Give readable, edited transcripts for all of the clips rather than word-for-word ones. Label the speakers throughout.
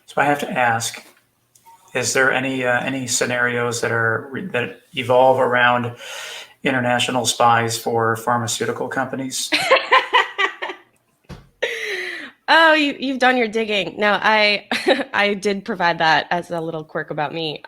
Speaker 1: So I have to ask: is there any scenarios that evolve around international spies for pharmaceutical companies?
Speaker 2: Oh, you've done your digging. No, I I did provide that as a little quirk about me.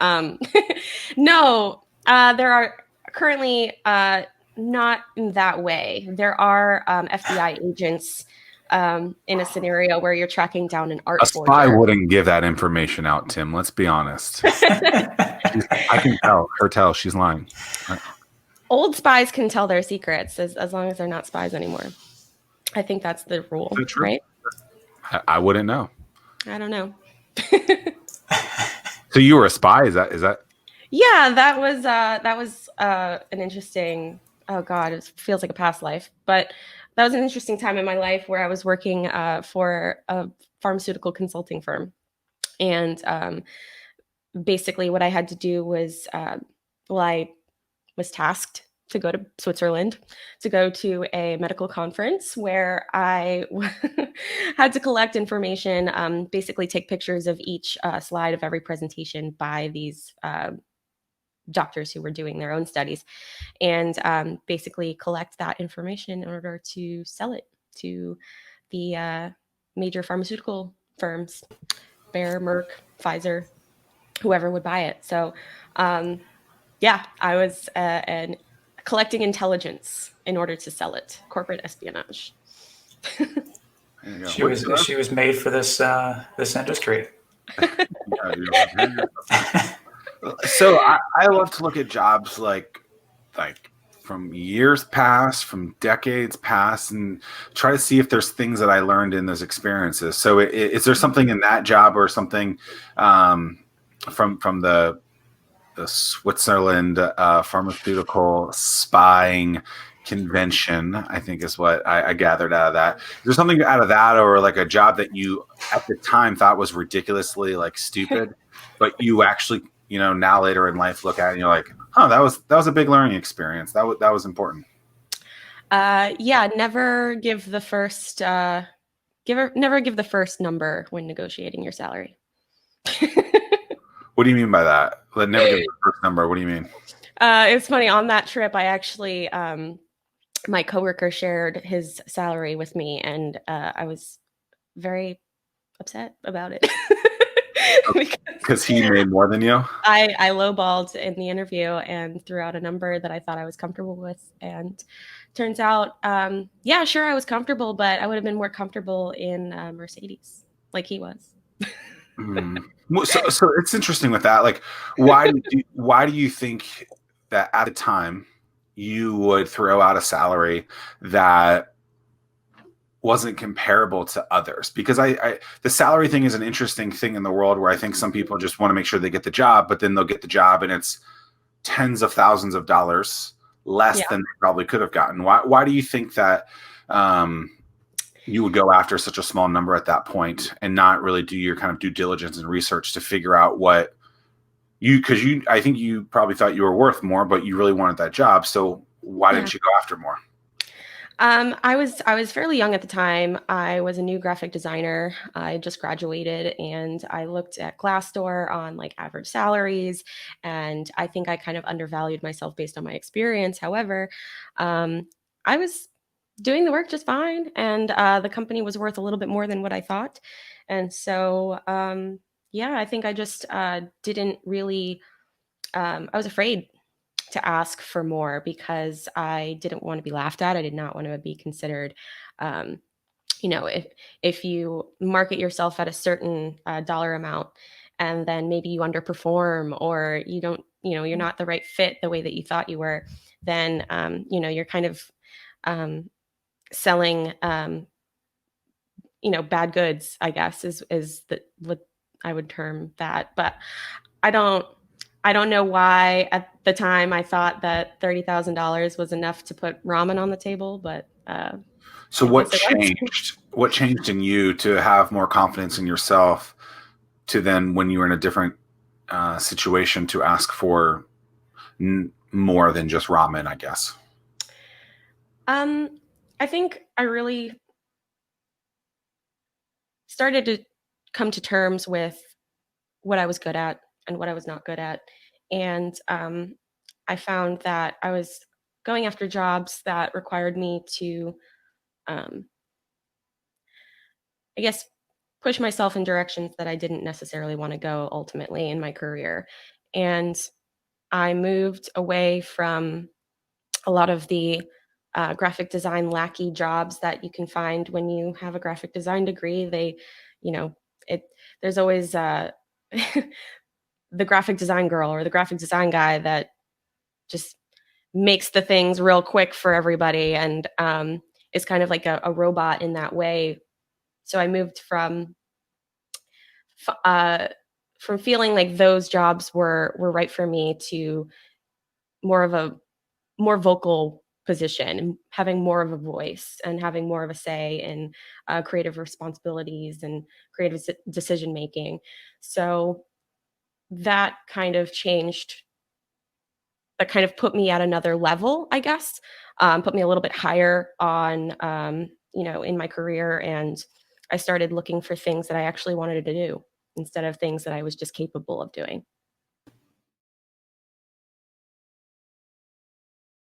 Speaker 2: No, there are currently not in that way. There are FBI agents in a scenario where you're tracking down an
Speaker 3: A
Speaker 2: art
Speaker 3: spy
Speaker 2: forger.
Speaker 3: wouldn't give that information out, Tim. Let's be honest. I can tell she's lying.
Speaker 2: Old spies can tell their secrets as long as they're not spies anymore. I think that's the
Speaker 3: Is
Speaker 2: rule,
Speaker 3: that true?
Speaker 2: right?
Speaker 3: I wouldn't know.
Speaker 2: I don't know.
Speaker 3: So you were a spy? Is that?
Speaker 2: Yeah, that was an interesting. Oh God, it feels like a past life, but that was an interesting time in my life where I was working for a pharmaceutical consulting firm, and basically what I had to do was, well, I was tasked to go to Switzerland to go to a medical conference where I had to collect information, basically take pictures of each slide of every presentation by these doctors who were doing their own studies, and basically collect that information in order to sell it to the major pharmaceutical firms, Bayer, Merck, Pfizer, whoever would buy it. So, yeah, I was collecting intelligence in order to sell it, corporate espionage.
Speaker 1: She was made for this industry.
Speaker 3: So I love to look at jobs like from years past, from decades past, and try to see if there's things that I learned in those experiences. So is there something in that job or something from the Switzerland pharmaceutical spying convention, I think is what I gathered out of that. Is there something out of that, or like a job that you at the time thought was ridiculously like stupid, but you actually, now later in life look at it and you're like, oh, that was a big learning experience. That was important.
Speaker 2: Yeah, never give the first never give the first number when negotiating your salary.
Speaker 3: What do you mean by that? Never give the first number. What do you mean?
Speaker 2: It's funny. On that trip, I actually, my coworker shared his salary with me, and I was very upset about it.
Speaker 3: Because he made more than you?
Speaker 2: I lowballed in the interview and threw out a number that I thought I was comfortable with. And turns out, yeah, sure, I was comfortable, but I would have been more comfortable in Mercedes like he was.
Speaker 3: So it's interesting with that. Like, why do you think that at the time you would throw out a salary that wasn't comparable to others? Because the salary thing is an interesting thing in the world where I think some people just want to make sure they get the job, but then they'll get the job and it's tens of thousands of dollars less than they probably could have gotten. Why do you think that you would go after such a small number at that point and not really do your kind of due diligence and research to figure out what I think you probably thought you were worth more, but you really wanted that job. So why didn't you go after more?
Speaker 2: I was fairly young at the time. I was a new graphic designer. I just graduated, and I looked at Glassdoor on like average salaries, and I think I kind of undervalued myself based on my experience. However, I was doing the work just fine, and the company was worth a little bit more than what I thought. And so, yeah, I think I just didn't really. I was afraid to ask for more because I didn't want to be laughed at. I did not want to be considered, if you market yourself at a certain dollar amount and then maybe you underperform or you don't, you're not the right fit the way that you thought you were, then, you're kind of selling, bad goods, I guess, is what I would term that. But I don't know why at the time I thought that $30,000 was enough to put ramen on the table, but
Speaker 3: so what changed? What changed in you to have more confidence in yourself to then, when you were in a different situation, to ask for more than just ramen, I guess?
Speaker 2: I think I really started to come to terms with what I was good at and what I was not good at. And I found that I was going after jobs that required me to, um, I guess, push myself in directions that I didn't necessarily want to go ultimately in my career. And I moved away from a lot of the graphic design lackey jobs that you can find when you have a graphic design degree. They, you know, it there's always the graphic design girl or the graphic design guy that just makes the things real quick for everybody, and is kind of like a robot in that way. So I moved uh, from feeling like those jobs were right for me to more of a more vocal position and having more of a voice and having more of a say in creative responsibilities and creative decision making. So that kind of changed. That kind of put me at another level, I guess. Put me a little bit higher on, in my career, and I started looking for things that I actually wanted to do instead of things that I was just capable of doing.